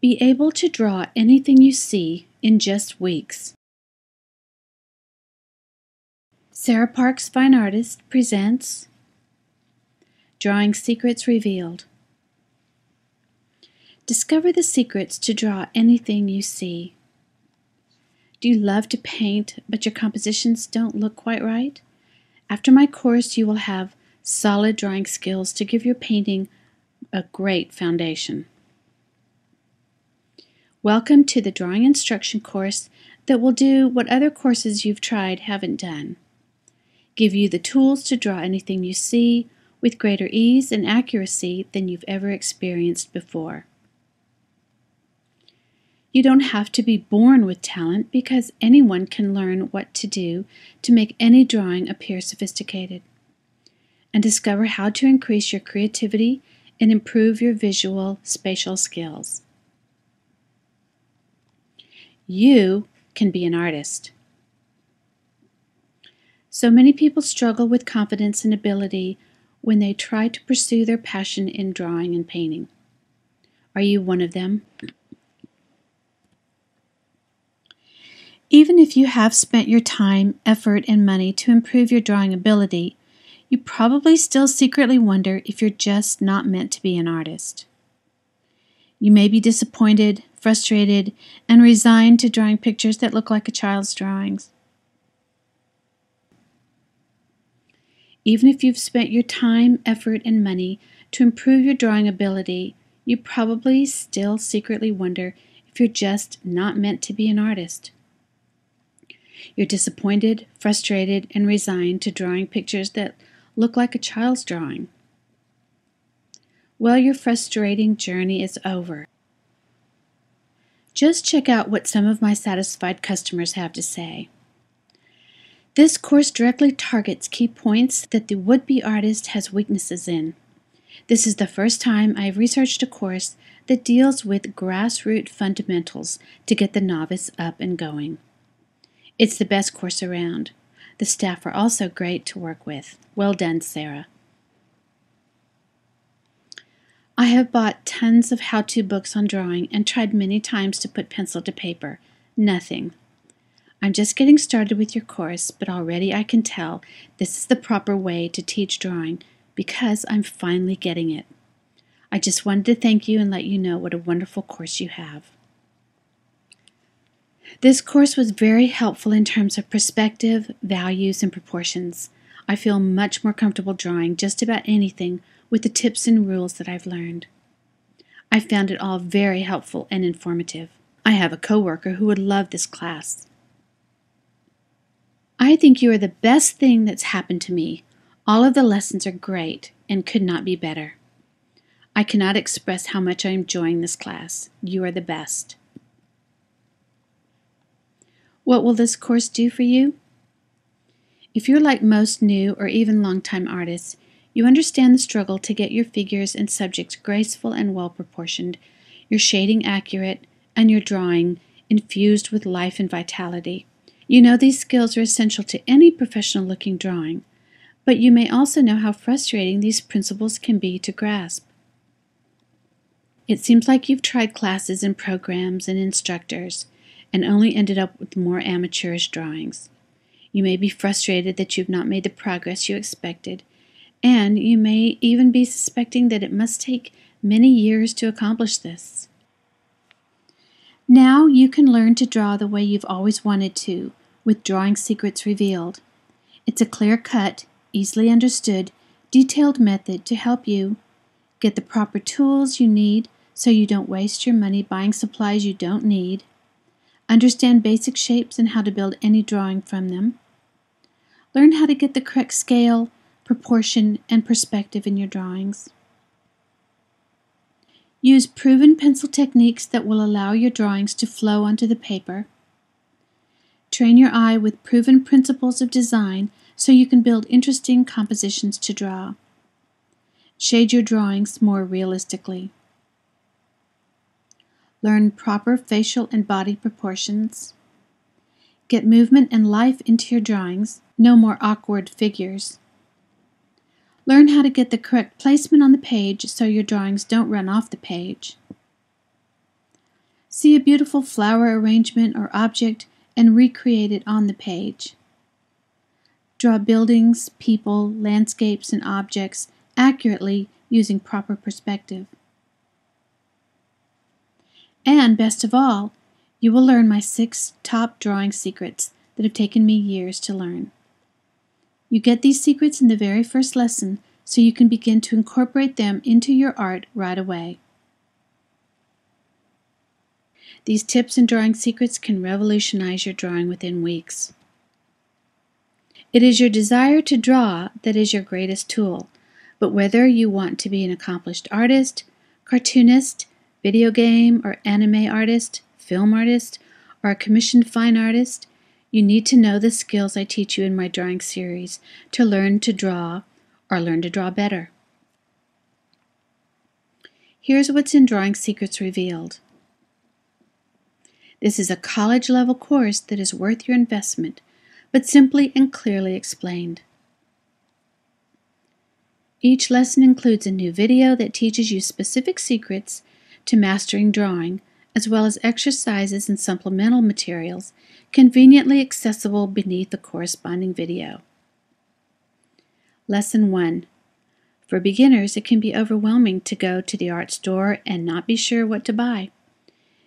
Be able to draw anything you see in just weeks. Sarah Parks Fine Artist presents Drawing Secrets Revealed. Discover the secrets to draw anything you see. Do you love to paint, but your compositions don't look quite right? After my course, you will have solid drawing skills to give your painting a great foundation. Welcome to the drawing instruction course that will do what other courses you've tried haven't done. Give you the tools to draw anything you see with greater ease and accuracy than you've ever experienced before. You don't have to be born with talent because anyone can learn what to do to make any drawing appear sophisticated. And discover how to increase your creativity and improve your visual spatial skills. You can be an artist. So many people struggle with confidence and ability when they try to pursue their passion in drawing and painting. Are you one of them? Even if you have spent your time, effort, and money to improve your drawing ability, you probably still secretly wonder if you're just not meant to be an artist. You may be disappointed, frustrated, and resigned to drawing pictures that look like a child's drawings. Even if you've spent your time, effort, and money to improve your drawing ability, you probably still secretly wonder if you're just not meant to be an artist. You're disappointed, frustrated, and resigned to drawing pictures that look like a child's drawing. Well, your frustrating journey is over. Just check out what some of my satisfied customers have to say. This course directly targets key points that the would-be artist has weaknesses in. This is the first time I have researched a course that deals with grassroots fundamentals to get the novice up and going. It's the best course around. The staff are also great to work with. Well done, Sarah. I have bought tons of how-to books on drawing and tried many times to put pencil to paper. Nothing. I'm just getting started with your course, but already I can tell this is the proper way to teach drawing because I'm finally getting it. I just wanted to thank you and let you know what a wonderful course you have. This course was very helpful in terms of perspective, values, and proportions. I feel much more comfortable drawing just about anything with the tips and rules that I've learned. I found it all very helpful and informative. I have a coworker who would love this class. I think you are the best thing that's happened to me. All of the lessons are great and could not be better. I cannot express how much I am enjoying this class. You are the best. What will this course do for you? If you're like most new or even long-time artists, you understand the struggle to get your figures and subjects graceful and well-proportioned, your shading accurate, and your drawing infused with life and vitality. You know these skills are essential to any professional-looking drawing, but you may also know how frustrating these principles can be to grasp. It seems like you've tried classes and programs and instructors, and only ended up with more amateurish drawings. You may be frustrated that you've not made the progress you expected, and you may even be suspecting that it must take many years to accomplish this. Now you can learn to draw the way you've always wanted to, with Drawing Secrets Revealed. It's a clear-cut, easily understood, detailed method to help you get the proper tools you need so you don't waste your money buying supplies you don't need, understand basic shapes and how to build any drawing from them, learn how to get the correct scale, proportion, and perspective in your drawings. Use proven pencil techniques that will allow your drawings to flow onto the paper. Train your eye with proven principles of design so you can build interesting compositions to draw. Shade your drawings more realistically. Learn proper facial and body proportions. Get movement and life into your drawings. No more awkward figures. Learn how to get the correct placement on the page so your drawings don't run off the page. See a beautiful flower arrangement or object and recreate it on the page. Draw buildings, people, landscapes, and objects accurately using proper perspective. And best of all, you will learn my 6 top drawing secrets that have taken me years to learn. You get these secrets in the very first lesson so you can begin to incorporate them into your art right away. These tips and drawing secrets can revolutionize your drawing within weeks. It is your desire to draw that is your greatest tool, but whether you want to be an accomplished artist, cartoonist, video game or anime artist, film artist, or a commissioned fine artist, you need to know the skills I teach you in my drawing series to learn to draw or learn to draw better. Here's what's in Drawing Secrets Revealed. This is a college-level course that is worth your investment, but simply and clearly explained. Each lesson includes a new video that teaches you specific secrets to mastering drawing, as well as exercises and supplemental materials conveniently accessible beneath the corresponding video. Lesson 1. For beginners, it can be overwhelming to go to the art store and not be sure what to buy.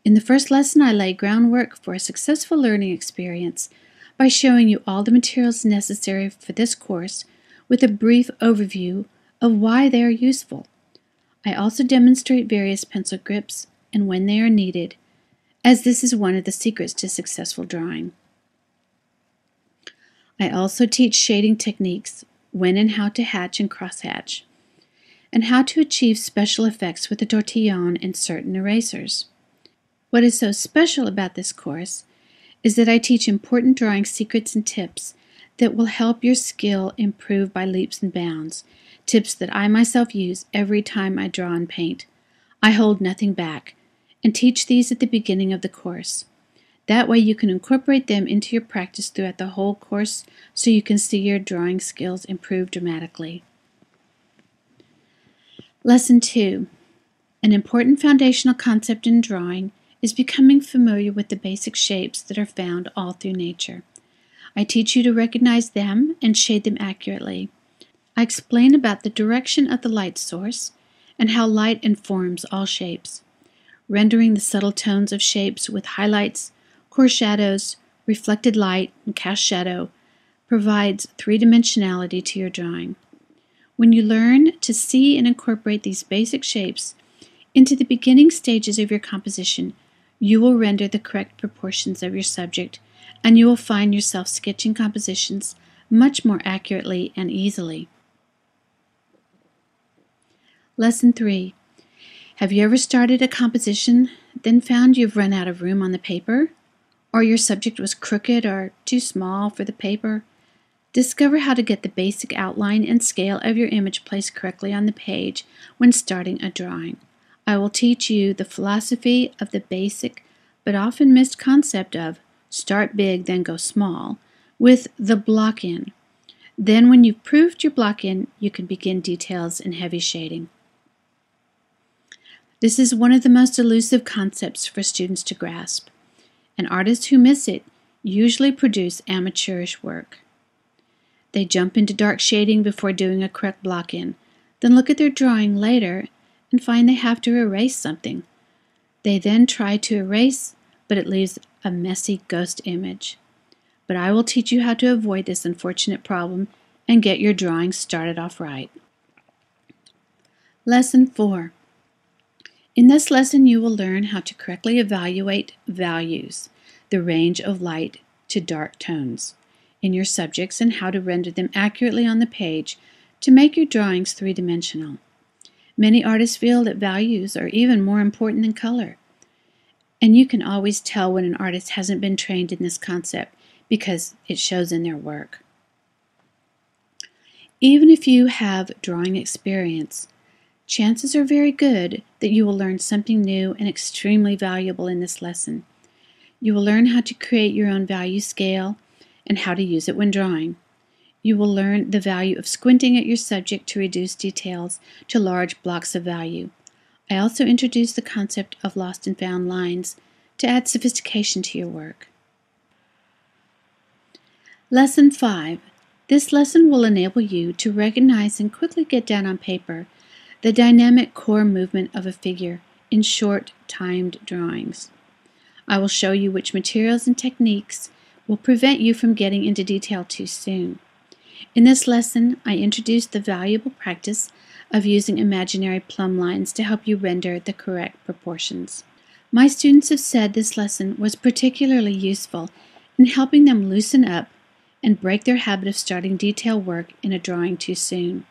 In the first lesson, I lay groundwork for a successful learning experience by showing you all the materials necessary for this course with a brief overview of why they are useful. I also demonstrate various pencil grips and when they are needed, as this is one of the secrets to successful drawing. I also teach shading techniques, when and how to hatch and crosshatch, and how to achieve special effects with the tortillon and certain erasers. What is so special about this course is that I teach important drawing secrets and tips that will help your skill improve by leaps and bounds, tips that I myself use every time I draw and paint. I hold nothing back and teach these at the beginning of the course. That way you can incorporate them into your practice throughout the whole course so you can see your drawing skills improve dramatically. Lesson 2. An important foundational concept in drawing is becoming familiar with the basic shapes that are found all through nature. I teach you to recognize them and shade them accurately. I explain about the direction of the light source and how light informs all shapes, rendering the subtle tones of shapes with highlights, coarse shadows, reflected light, and cast shadow provides three-dimensionality to your drawing. When you learn to see and incorporate these basic shapes into the beginning stages of your composition, you will render the correct proportions of your subject, and you will find yourself sketching compositions much more accurately and easily. Lesson 3. Have you ever started a composition, then found you've run out of room on the paper? Or your subject was crooked or too small for the paper? Discover how to get the basic outline and scale of your image placed correctly on the page when starting a drawing. I will teach you the philosophy of the basic but often missed concept of start big then go small with the block in. Then when you've proved your block in, you can begin details and heavy shading. This is one of the most elusive concepts for students to grasp, and artists who miss it usually produce amateurish work. They jump into dark shading before doing a correct block in, then look at their drawing later and find they have to erase something. They then try to erase, but it leaves a messy ghost image. But I will teach you how to avoid this unfortunate problem and get your drawing started off right. Lesson 4. In this lesson, you will learn how to correctly evaluate values, the range of light to dark tones, in your subjects and how to render them accurately on the page to make your drawings three-dimensional. Many artists feel that values are even more important than color, and you can always tell when an artist hasn't been trained in this concept because it shows in their work. Even if you have drawing experience, chances are very good that you will learn something new and extremely valuable in this lesson. You will learn how to create your own value scale and how to use it when drawing. You will learn the value of squinting at your subject to reduce details to large blocks of value. I also introduce the concept of lost and found lines to add sophistication to your work. Lesson 5. This lesson will enable you to recognize and quickly get down on paper the dynamic core movement of a figure in short, timed drawings. I will show you which materials and techniques will prevent you from getting into detail too soon. In this lesson, I introduce the valuable practice of using imaginary plumb lines to help you render the correct proportions. My students have said this lesson was particularly useful in helping them loosen up and break their habit of starting detail work in a drawing too soon.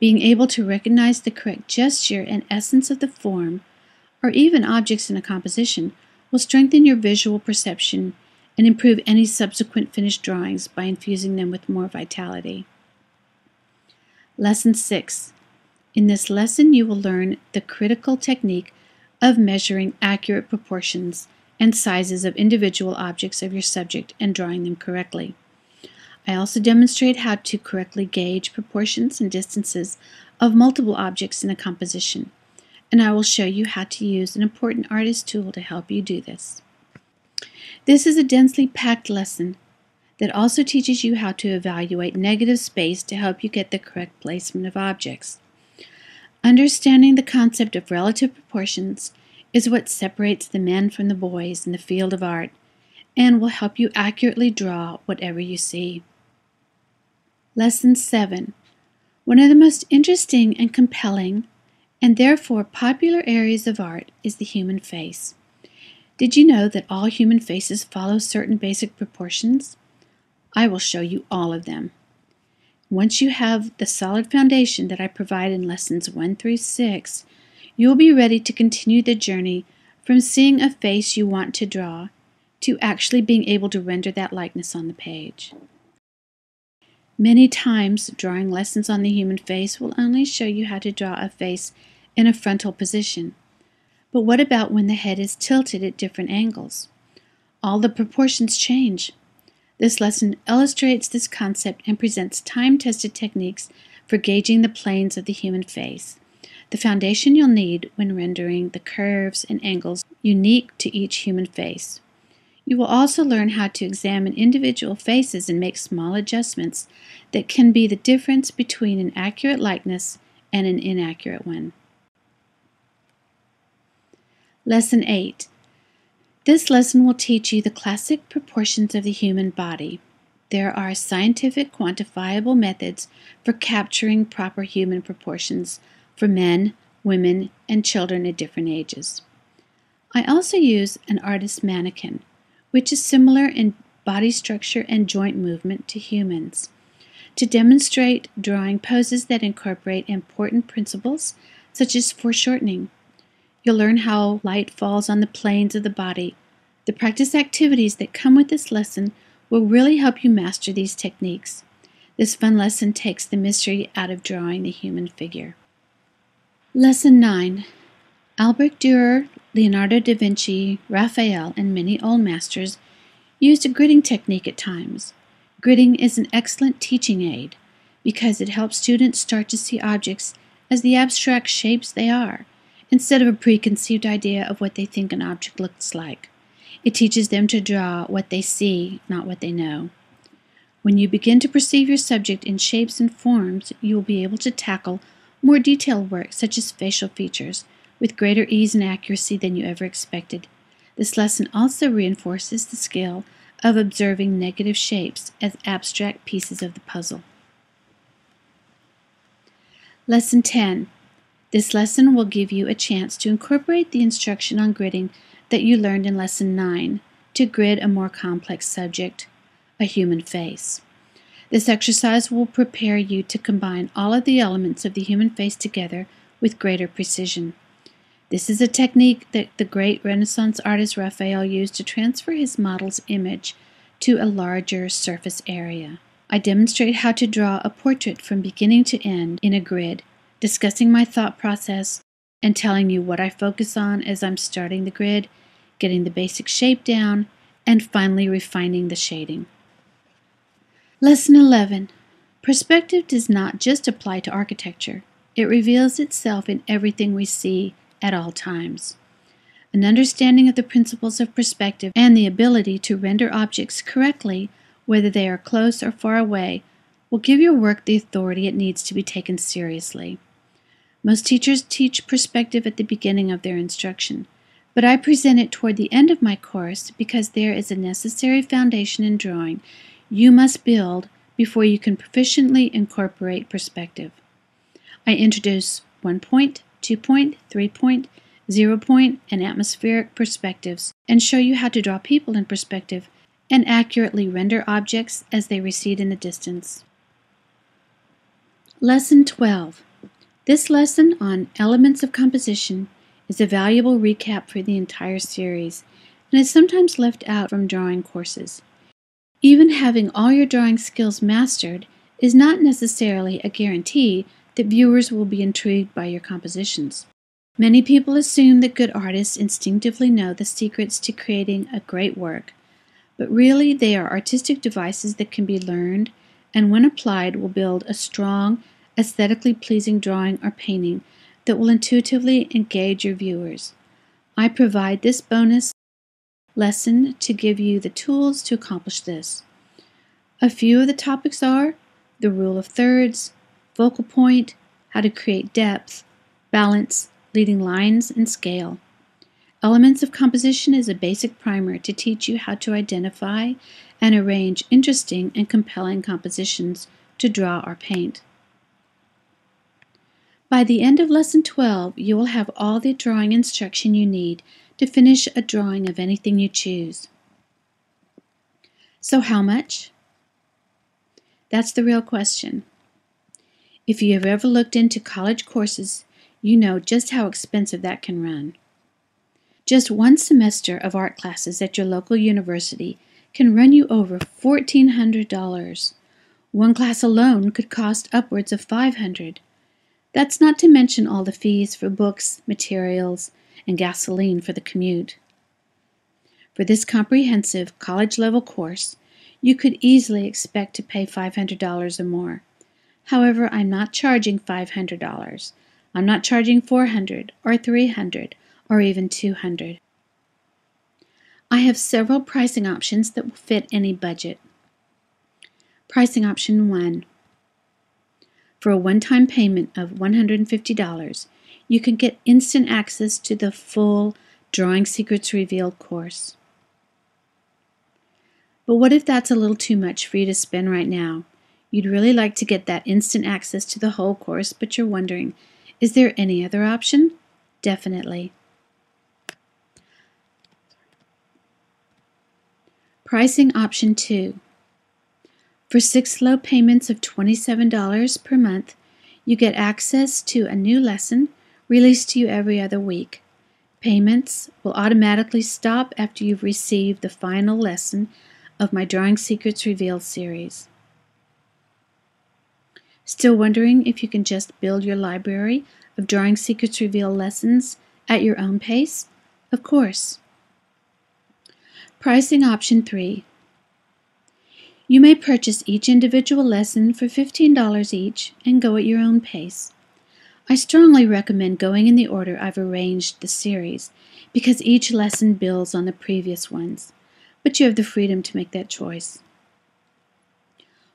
Being able to recognize the correct gesture and essence of the form, or even objects in a composition, will strengthen your visual perception and improve any subsequent finished drawings by infusing them with more vitality. Lesson 6. In this lesson, you will learn the critical technique of measuring accurate proportions and sizes of individual objects of your subject and drawing them correctly. I also demonstrate how to correctly gauge proportions and distances of multiple objects in a composition, and I will show you how to use an important artist tool to help you do this. This is a densely packed lesson that also teaches you how to evaluate negative space to help you get the correct placement of objects. Understanding the concept of relative proportions is what separates the men from the boys in the field of art and will help you accurately draw whatever you see. Lesson 7. One of the most interesting and compelling, and therefore popular areas of art is the human face. Did you know that all human faces follow certain basic proportions? I will show you all of them. Once you have the solid foundation that I provide in lessons 1 through 6, you will be ready to continue the journey from seeing a face you want to draw to actually being able to render that likeness on the page. Many times, drawing lessons on the human face will only show you how to draw a face in a frontal position. But what about when the head is tilted at different angles? All the proportions change. This lesson illustrates this concept and presents time-tested techniques for gauging the planes of the human face, the foundation you'll need when rendering the curves and angles unique to each human face. You will also learn how to examine individual faces and make small adjustments that can be the difference between an accurate likeness and an inaccurate one. Lesson 8. This lesson will teach you the classic proportions of the human body. There are scientific, quantifiable methods for capturing proper human proportions for men, women, and children at different ages. I also use an artist's mannequin, which is similar in body structure and joint movement to humans, to demonstrate drawing poses that incorporate important principles such as foreshortening. You'll learn how light falls on the planes of the body. The practice activities that come with this lesson will really help you master these techniques. This fun lesson takes the mystery out of drawing the human figure. Lesson 9. Albrecht Dürer, Leonardo da Vinci, Raphael, and many old masters used a gridding technique at times. Gridding is an excellent teaching aid because it helps students start to see objects as the abstract shapes they are, instead of a preconceived idea of what they think an object looks like. It teaches them to draw what they see, not what they know. When you begin to perceive your subject in shapes and forms, you will be able to tackle more detailed work such as facial features with greater ease and accuracy than you ever expected. This lesson also reinforces the skill of observing negative shapes as abstract pieces of the puzzle. Lesson 10. This lesson will give you a chance to incorporate the instruction on gridding that you learned in Lesson 9 to grid a more complex subject, a human face. This exercise will prepare you to combine all of the elements of the human face together with greater precision. This is a technique that the great Renaissance artist Raphael used to transfer his model's image to a larger surface area. I demonstrate how to draw a portrait from beginning to end in a grid, discussing my thought process and telling you what I focus on as I'm starting the grid, getting the basic shape down, and finally refining the shading. Lesson 11. Perspective does not just apply to architecture. It reveals itself in everything we see at all times. An understanding of the principles of perspective and the ability to render objects correctly, whether they are close or far away, will give your work the authority it needs to be taken seriously. Most teachers teach perspective at the beginning of their instruction, but I present it toward the end of my course because there is a necessary foundation in drawing you must build before you can proficiently incorporate perspective. I introduce 1-point, 2-point, 3-point, 0-point, and atmospheric perspectives and show you how to draw people in perspective and accurately render objects as they recede in the distance. Lesson 12. This lesson on elements of composition is a valuable recap for the entire series and is sometimes left out from drawing courses. Even having all your drawing skills mastered is not necessarily a guarantee that viewers will be intrigued by your compositions. Many people assume that good artists instinctively know the secrets to creating a great work, but really they are artistic devices that can be learned and when applied will build a strong, aesthetically pleasing drawing or painting that will intuitively engage your viewers. I provide this bonus lesson to give you the tools to accomplish this. A few of the topics are the rule of thirds, focal point, how to create depth, balance, leading lines, and scale. Elements of composition is a basic primer to teach you how to identify and arrange interesting and compelling compositions to draw or paint. By the end of Lesson 12, you will have all the drawing instruction you need to finish a drawing of anything you choose. So how much? That's the real question. If you have ever looked into college courses, you know just how expensive that can run. Just one semester of art classes at your local university can run you over $1,400. One class alone could cost upwards of $500. That's not to mention all the fees for books, materials, and gasoline for the commute. For this comprehensive college-level course, you could easily expect to pay $500 or more. However, I'm not charging $500. I'm not charging $400 or $300 or even $200. I have several pricing options that will fit any budget. Pricing option 1. For a one-time payment of $150, you can get instant access to the full Drawing Secrets Revealed course. But what if that's a little too much for you to spend right now? You'd really like to get that instant access to the whole course, but you're wondering, is there any other option? Definitely. Pricing option 2. For 6 low payments of $27 per month, you get access to a new lesson released to you every other week. Payments will automatically stop after you've received the final lesson of my Drawing Secrets Revealed series. Still wondering if you can just build your library of Drawing Secrets Revealed lessons at your own pace? Of course. Pricing option 3. You may purchase each individual lesson for $15 each and go at your own pace. I strongly recommend going in the order I've arranged the series because each lesson builds on the previous ones, but you have the freedom to make that choice.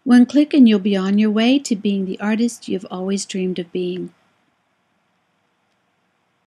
One click and you'll be on your way to being the artist you've always dreamed of being.